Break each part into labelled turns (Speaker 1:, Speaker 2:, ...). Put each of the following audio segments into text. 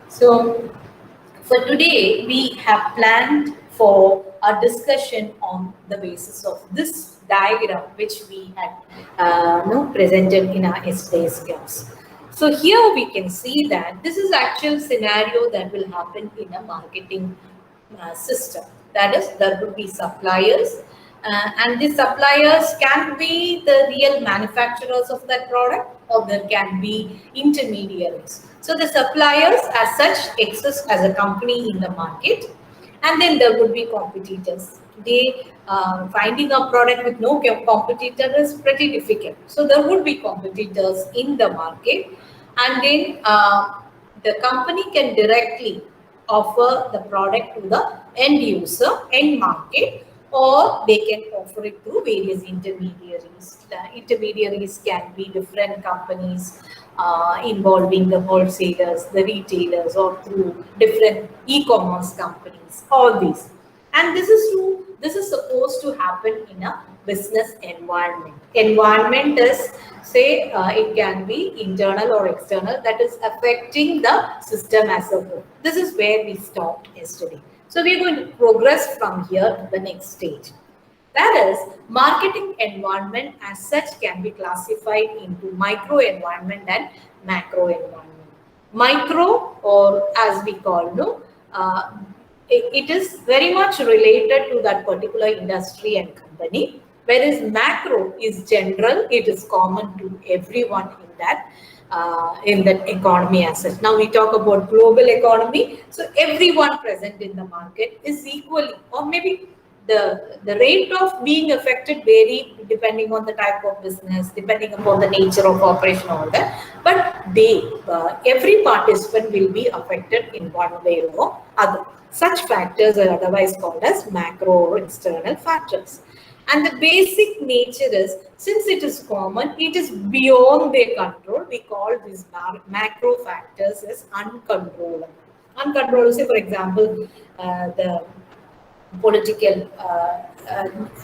Speaker 1: So, for today, we have planned for a discussion on the basis of this diagram, which we had presented in our yesterday's class. So here we can see that this is actual scenario that will happen in a marketing system. That is, there will be suppliers, and the suppliers can be the real manufacturers of that product, or there can be intermediaries. So the suppliers as such exist as a company in the market, and then there would be competitors. Today, finding a product with no competitor is pretty difficult. So there would be competitors in the market, and then the company can directly offer the product to the end user, end market, or they can offer it through various intermediaries. The intermediaries can be different companies involving the wholesalers, the retailers, or through different e-commerce companies, all these. And this is supposed to happen in a business environment. Environment is, say, it can be internal or external, that is affecting the system as a whole. This is where we stopped yesterday. So we are going to progress from here to the next stage. That is, marketing environment as such can be classified into micro environment and macro environment. Micro, or as we call, no, it is very much related to that particular industry and company, whereas macro is general, it is common to everyone in that economy as such. Now we talk about global economy, so everyone present in the market is equally, or maybe the rate of being affected vary depending on the type of business, depending upon the nature of operation, all that. But every participant will be affected in one way or other. Such factors are otherwise called as macro or external factors. And the basic nature is, since it is common, it is beyond their control. We call these macro factors as uncontrollable. Uncontrollable, say for example, the political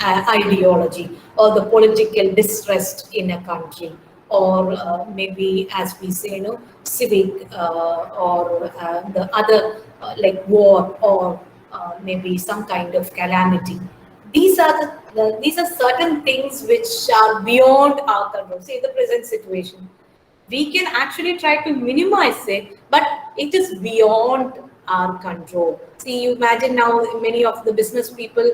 Speaker 1: ideology, or the political distrust in a country, or maybe, as we say, civic, or the other, like war, or maybe some kind of calamity. These are certain things which are beyond our control. Say the present situation, we can actually try to minimize it, but it is beyond our control. See, you imagine now many of the business people,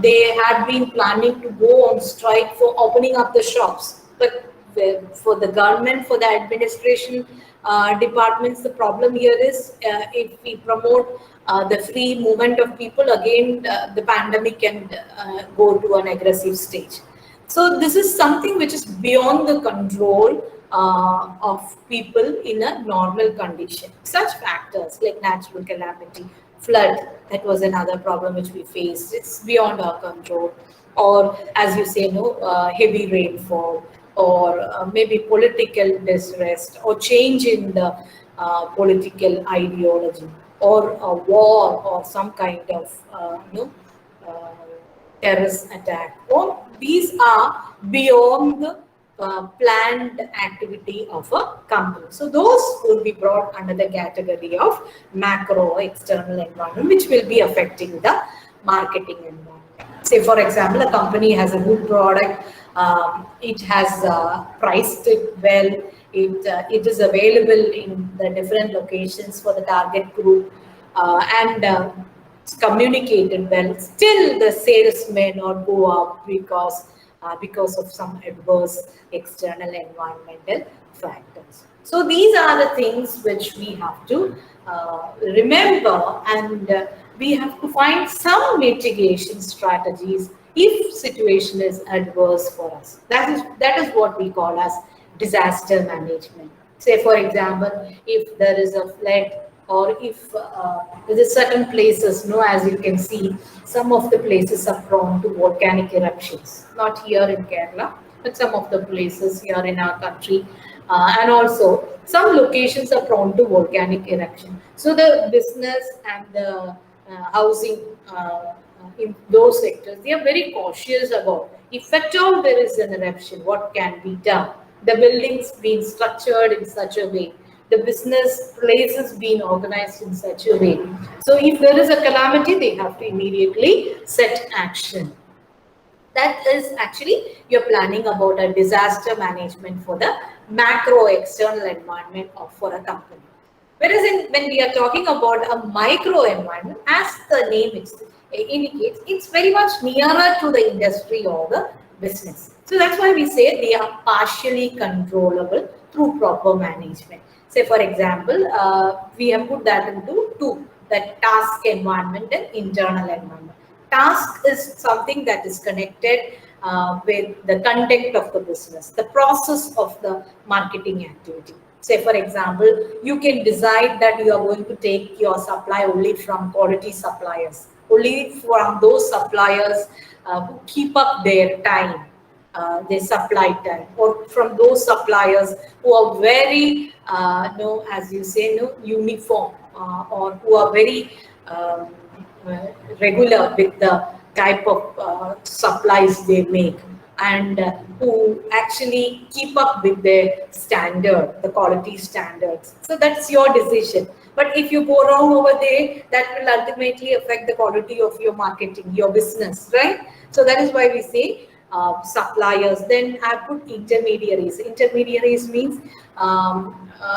Speaker 1: they had been planning to go on strike for opening up the shops. But for the government, for the administration departments, the problem here is if we promote the free movement of people, again, the pandemic can go to an aggressive stage. So this is something which is beyond the control of people in a normal condition. Such factors like natural calamity, flood, that was another problem which we faced. It's beyond our control. Or, as you say, heavy rainfall, or maybe political distress, or change in the political ideology, or a war, or some kind of uh, terrorist attack. All these are beyond the planned activity of a company. So those will be brought under the category of macro or external environment, which will be affecting the marketing environment. Say, for example, a company has a good product, it has priced it well, it is available in the different locations for the target group, and it's communicated well. Still, the sales may not go up because of some adverse external environmental factors. So these are the things which we have to remember, and we have to find some mitigation strategies if situation is adverse for us. That is what we call as disaster management. Say, for example, if there is a flood, or if there is certain places, as you can see, some of the places are prone to volcanic eruptions. Not here in Kerala, but some of the places here in our country, and also some locations are prone to volcanic eruption. So the business and the housing in those sectors, they are very cautious about if at all there is an eruption, what can be done. The buildings being structured in such a way the business place is being organized in such a way. So if there is a calamity, they have to immediately set action. That is actually you're planning about a disaster management for the macro external environment of for a company. Whereas when we are talking about a micro environment, as the name indicates, it's very much nearer to the industry or the business. So that's why we say they are partially controllable through proper management. Say for example, we have put that into two, that task environment and internal environment. Task is something that is connected with the conduct of the business, the process of the marketing activity. Say, for example, you can decide that you are going to take your supply only from quality suppliers, only from those suppliers who keep up their time, their supply time, or from those suppliers who are very, as you say, uniform, or who are very regular with the type of supplies they make, and who actually keep up with their standard, the quality standards. So that's your decision. But if you go wrong over there, that will ultimately affect the quality of your marketing, your business, right? So that is why we say suppliers. Then I put intermediaries. Intermediaries means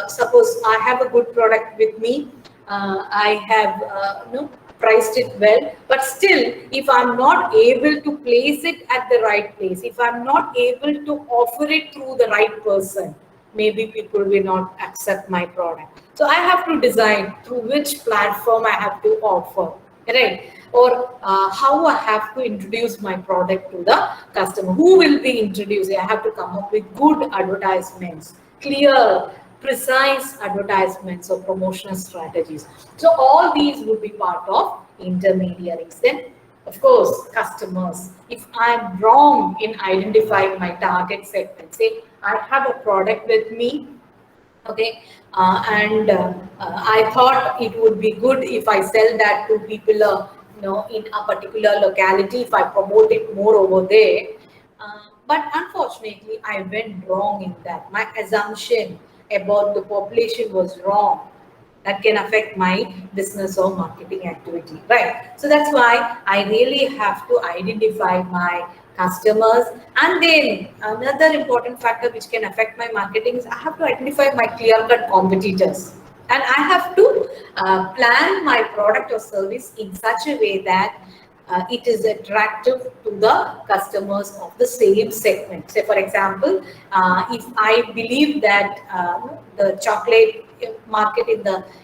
Speaker 1: suppose I have a good product with me, I have priced it well, but still, if I'm not able to place it at the right place, if I'm not able to offer it through the right person, maybe people will not accept my product. So I have to design through which platform I have to offer, right? Or how I have to introduce my product to the customer. Who will be introducing? I have to come up with good advertisements, clear, precise advertisements or promotional strategies. So all these would be part of intermediaries. Then, of course, customers. If I'm wrong in identifying my target segment, say I have a product with me, okay, and I thought it would be good if I sell that to people, in a particular locality, if I promote it more over there. But unfortunately, I went wrong in that. My assumption about the population was wrong. That can affect my business or marketing activity, right? So that's why I really have to identify my customers. And then another important factor which can affect my marketing is I have to identify my clear-cut competitors. And I have to plan my product or service in such a way that it is attractive to the customers of the same segment. Say, for example, if I believe that the chocolate market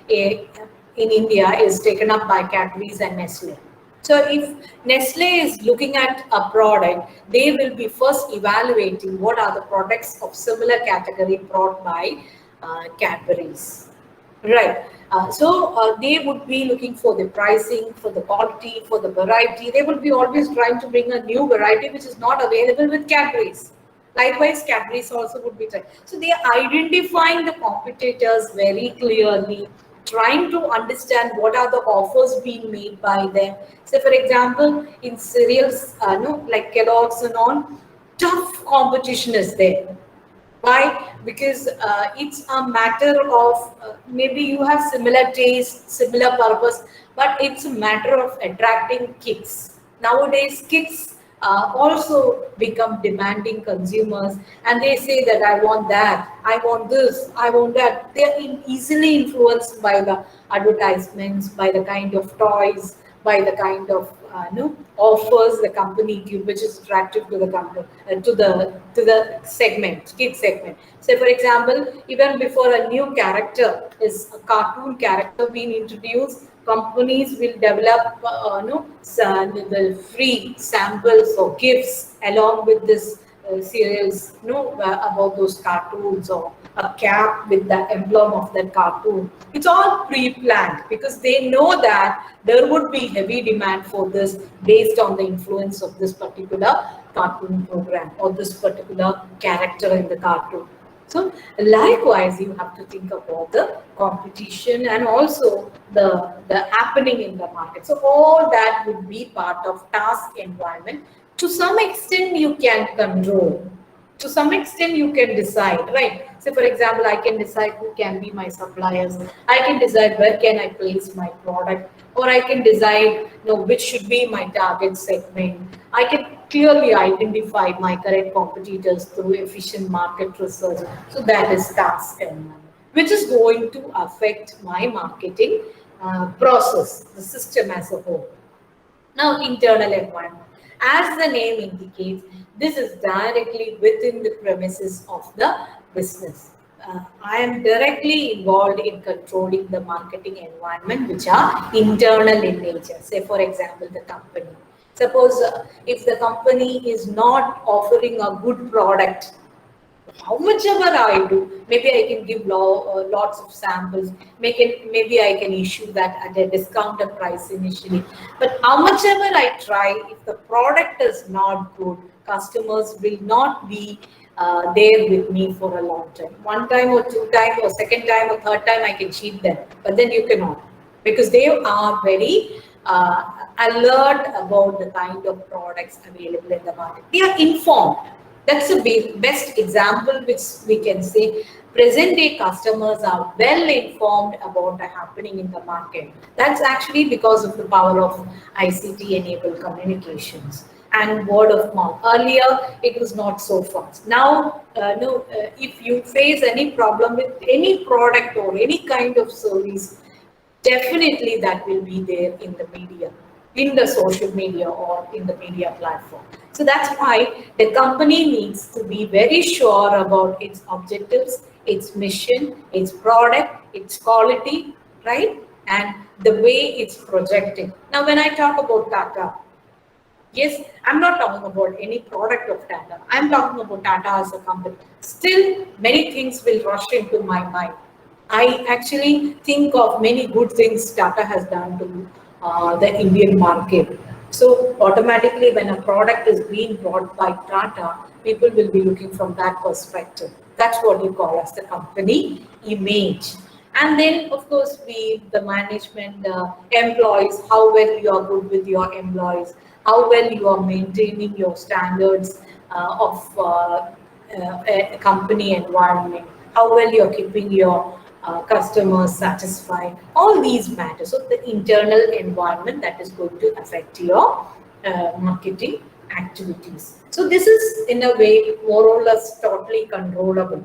Speaker 1: in India is taken up by Cadbury's and Nestle. So if Nestle is looking at a product, they will be first evaluating what are the products of similar category brought by Cadbury's. Right. So they would be looking for the pricing, for the quality, for the variety. They would be always trying to bring a new variety which is not available with Cadbury's. Likewise, Cadbury's also would be trying. So they are identifying the competitors very clearly, trying to understand what are the offers being made by them. So, for example, in cereals, like Kellogg's and all, tough competition is there. Why? Because it's a matter of maybe you have similar taste, similar purpose, but it's a matter of attracting kids. Nowadays, kids also become demanding consumers, and they say that I want that, I want this, I want that. They're easily influenced by the advertisements, by the kind of toys, by the kind of offers the company give, which is attractive to the company, to the segment, kid segment. Say for example, even before a new character is a cartoon character being introduced, companies will develop the free samples or gifts along with this serials, about those cartoons, or a cap with the emblem of that cartoon. It's all pre-planned because they know that there would be heavy demand for this based on the influence of this particular cartoon program or this particular character in the cartoon. So likewise, you have to think about the competition and also the happening in the market. So all that would be part of task environment. To some extent, you can control. To some extent you can decide, right? So for example, I can decide who can be my suppliers, I can decide where can I place my product, or I can decide, which should be my target segment. I can clearly identify my correct competitors through efficient market research. So that is task and which is going to affect my marketing process, the system as a whole. Now, internal environment. As the name indicates, this is directly within the premises of the business. I am directly involved in controlling the marketing environment, which are internal in nature. Say, for example, the company. Suppose if the company is not offering a good product, how much ever I do, maybe I can give lots of samples, maybe I can issue that at a discounted price initially. But how much ever I try, if the product is not good, customers will not be there with me for a long time. One time or two time or second time or third time I can cheat them, but then you cannot, because they are very alert about the kind of products available in the market. They are informed. That's the best example which we can say. Present day customers are well informed about the happening in the market. That's actually because of the power of ICT enabled communications and word of mouth. Earlier, it was not so fast. Now, no, if you face any problem with any product or any kind of service, definitely that will be there in the media, in the social media or in the media platform. So that's why the company needs to be very sure about its objectives, its mission, its product, its quality, right? And the way it's projecting. Now, when I talk about Tata, yes, I'm not talking about any product of Tata. I'm talking about Tata as a company. Still, many things will rush into my mind. I actually think of many good things Tata has done to the Indian market. So automatically, when a product is being brought by Tata, people will be looking from that perspective. That's what you call as the company image. And then, of course, the management, employees, how well you are good with your employees, how well you are maintaining your standards of a company environment, how well you're keeping your customers satisfied. All these matter. So the internal environment that is going to affect your marketing activities. So this is in a way more or less totally controllable,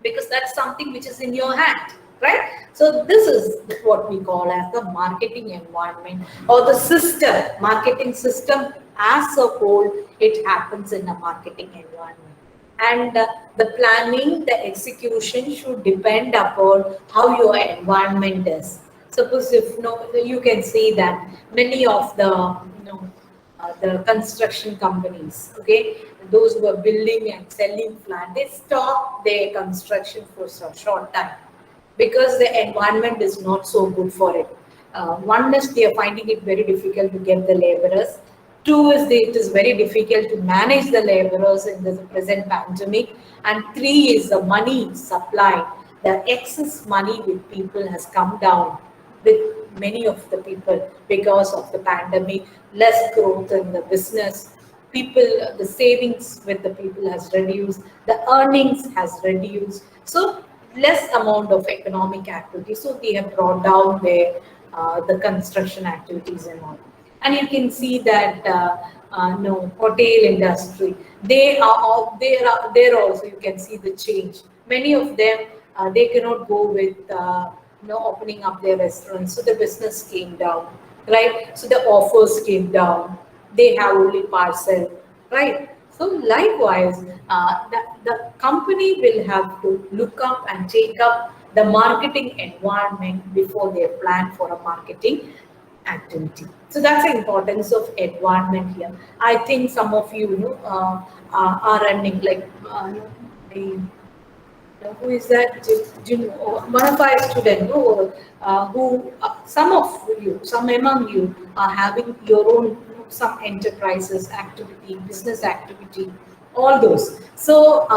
Speaker 1: because that's something which is in your hand, right? So this is what we call as the marketing environment or the system, marketing system as a whole. It happens in a marketing environment. And the planning, the execution should depend upon how your environment is. Suppose if you can see that many of the the construction companies, okay, those who are building and selling flat, they stop their construction for a short time because the environment is not so good for it. One is they are finding it very difficult to get the laborers. Two is it is very difficult to manage the laborers in the present pandemic. And three is the money supply. The excess money with people has come down with many of the people because of the pandemic, less growth in the business. People, the savings with the people has reduced, the earnings has reduced. So less amount of economic activity. So they have brought down their the construction activities and all. And you can see that no hotel industry, they are all there also. You can see the change. Many of them they cannot go with opening up their restaurants, so the business came down, right? So the offers came down. They have only parcel, right? So likewise, the company will have to look up and take up the marketing environment before they plan for a marketing activity. So that's the importance of environment here. I think some of you, are running like the who is that? One of our students, who some of you, some among you are having your own some enterprises activity, business activity, all those. So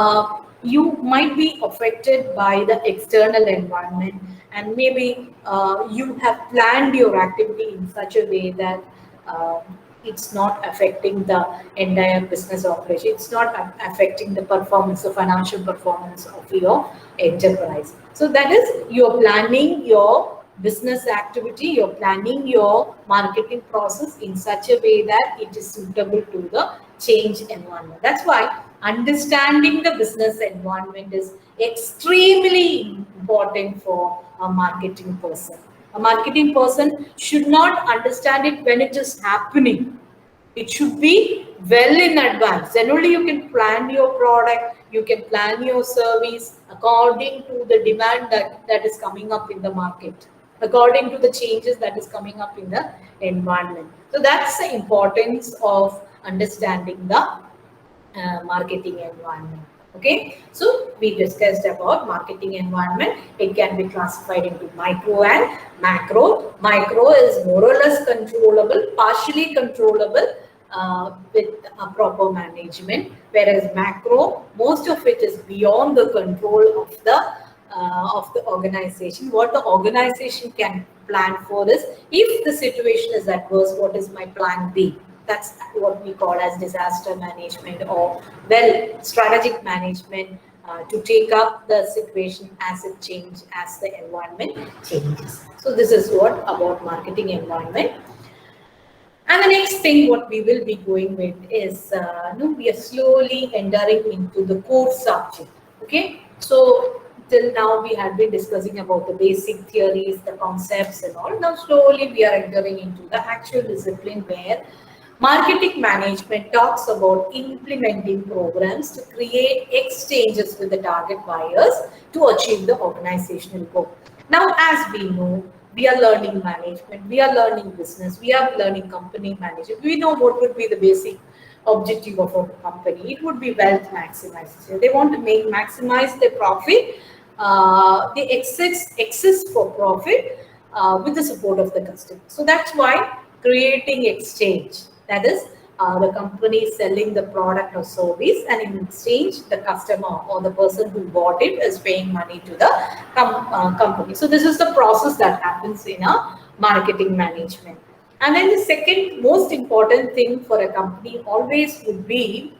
Speaker 1: you might be affected by the external environment, and maybe you have planned your activity in such a way that it's not affecting the entire business operation. It's not affecting the performance, the financial performance of your enterprise. So that is, you're planning your business activity, you're planning your marketing process in such a way that it is suitable to the change environment. That's why understanding the business environment is extremely important for a marketing person. A marketing person should not understand it when it is happening. It should be well in advance. Then only you can plan your product, you can plan your service according to the demand that is coming up in the market, according to the changes that is coming up in the environment. So that's the importance of understanding the marketing environment. Okay, so we discussed about marketing environment. It can be classified into micro and macro. Micro is more or less controllable, partially controllable with a proper management, whereas macro, most of it is beyond the control of the organization. What the organization can plan for is, if the situation is adverse, what is my plan B? That's what we call as disaster management, or well, strategic management, to take up the situation as it changes, as the environment changes. So this is what about marketing environment. And the next thing what we will be going with is, we are slowly entering into the core subject. Okay, so till now we had been discussing about the basic theories, the concepts and all. Now slowly we are entering into the actual discipline, where marketing management talks about implementing programs to create exchanges with the target buyers to achieve the organizational goal. Now, as we know, we are learning management, we are learning business, we are learning company management. We know what would be the basic objective of a company. It would be wealth maximization. They want to maximize their profit, they excess for profit with the support of the customer. So that's why creating exchange, that is, the company is selling the product or service, and in exchange, the customer or the person who bought it is paying money to the company. So this is the process that happens in a marketing management. And then the second most important thing for a company always would be,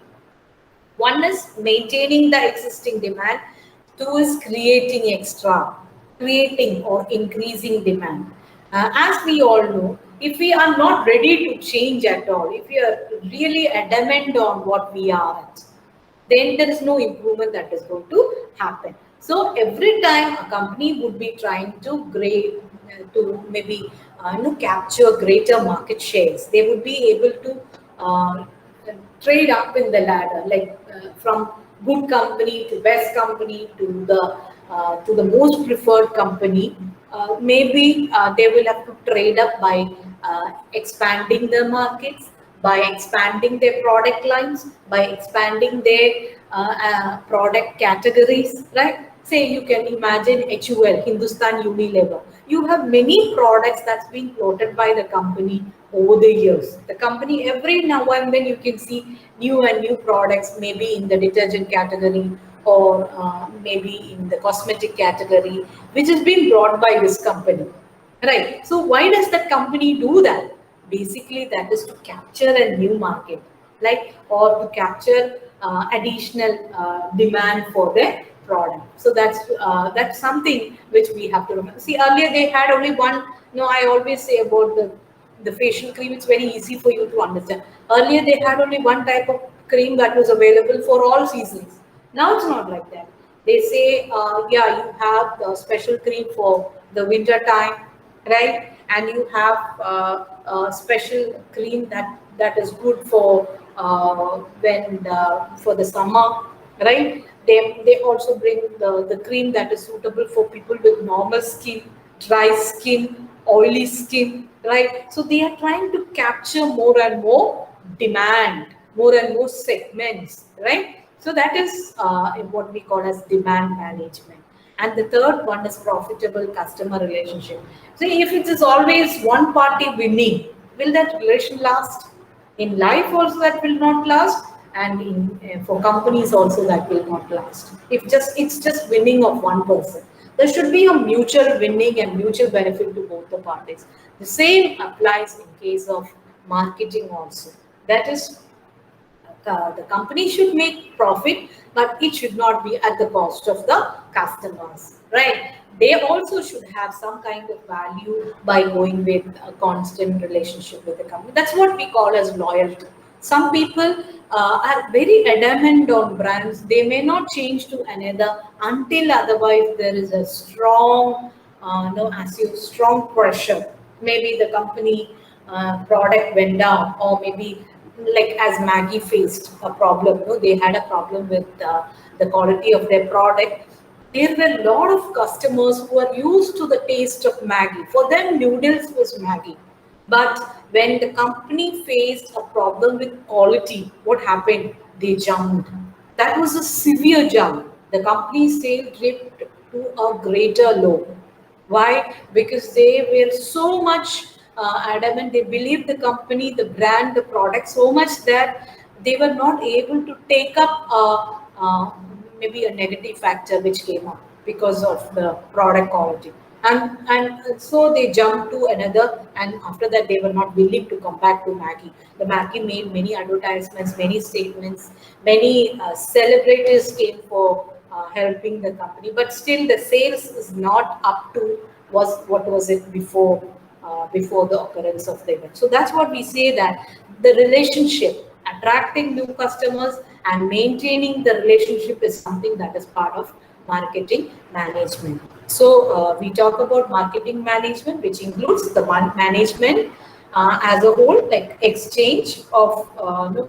Speaker 1: one is maintaining the existing demand, two is creating extra, creating or increasing demand. As we all know, if we are not ready to change at all, if we are really adamant on what we are at, then there is no improvement that is going to happen. So every time a company would be trying to maybe capture greater market shares, they would be able to trade up in the ladder, like from good company to best company to the most preferred company. Maybe they will have to trade up by expanding their markets, by expanding their product lines, by expanding their product categories, right? Say you can imagine HUL, Hindustan Unilever. You have many products that's been floated by the company over the years. The company, every now and then you can see new and new products, maybe in the detergent category, or maybe in the cosmetic category, which has been brought by this company. Right. So why does that company do that? Basically, that is to capture a new market, like, or to capture additional demand for their product. So that's something which we have to remember. See, earlier they had only one. I always say about the facial cream. It's very easy for you to understand. Earlier they had only one type of cream that was available for all seasons. Now it's not like that. They say, yeah, you have the special cream for the winter time, right? And you have a special cream that is good for for the summer, right? They also bring the cream that is suitable for people with normal skin, dry skin, oily skin, right? So they are trying to capture more and more demand, more and more segments, right? So that is what we call as demand management. And the third one is profitable customer relationship. So if it is always one party winning, will that relation last? In life also that will not last, and for companies also that will not last. If it's just winning of one person, there should be a mutual winning and mutual benefit to both the parties. The same applies in case of marketing also. That is, the company should make profit, but it should not be at the cost of the customers, right? They also should have some kind of value by going with a constant relationship with the company. That's what we call as loyalty. Some people are very adamant on brands. They may not change to another until otherwise there is a strong, no, as you strong pressure. Maybe the company product went down, or maybe like as Maggie faced a problem. No, they had a problem with the quality of their product. There were a lot of customers who are used to the taste of Maggie. For them, noodles was Maggie. But when the company faced a problem with quality, what happened? They jumped. That was a severe jump. The company's sale dipped to a greater low. Why? Because they were so much adamant. They believed the company, the brand, the product so much that they were not able to take up maybe a negative factor which came up because of the product quality. And so they jumped to another, and after that they were not willing to come back to Maggie. The Maggie made many advertisements, many statements, many celebrities came for helping the company, but still the sales is not up to was what was it before the occurrence of the event. So that's what we say, that the relationship, attracting new customers and maintaining the relationship is something that is part of marketing management. So we talk about marketing management, which includes the management as a whole, like exchange of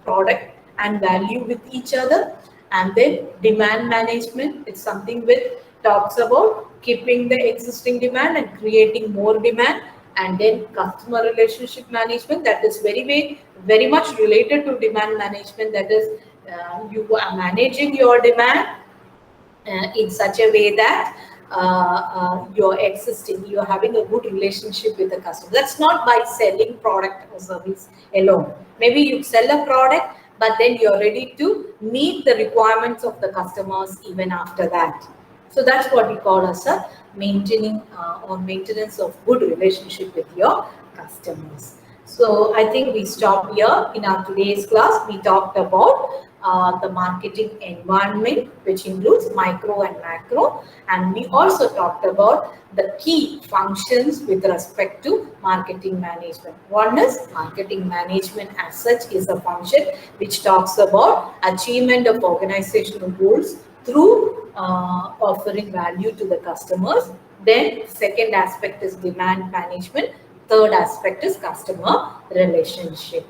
Speaker 1: product and value with each other. And then demand management, it's something with talks about keeping the existing demand and creating more demand. And then customer relationship management, that is very much related to demand management. That is, you are managing your demand in such a way that you're having a good relationship with the customer. That's not by selling product or service alone. Maybe you sell a product, but then you're ready to meet the requirements of the customers even after that. So that's what we call as a maintaining or maintenance of good relationship with your customers. So I think we stop here in our today's class. We talked about the marketing environment, which includes micro and macro, and we also talked about the key functions with respect to marketing management. One is marketing management as such is a function which talks about achievement of organizational goals through offering value to the customers. Then second aspect is demand management. Third aspect is customer relationship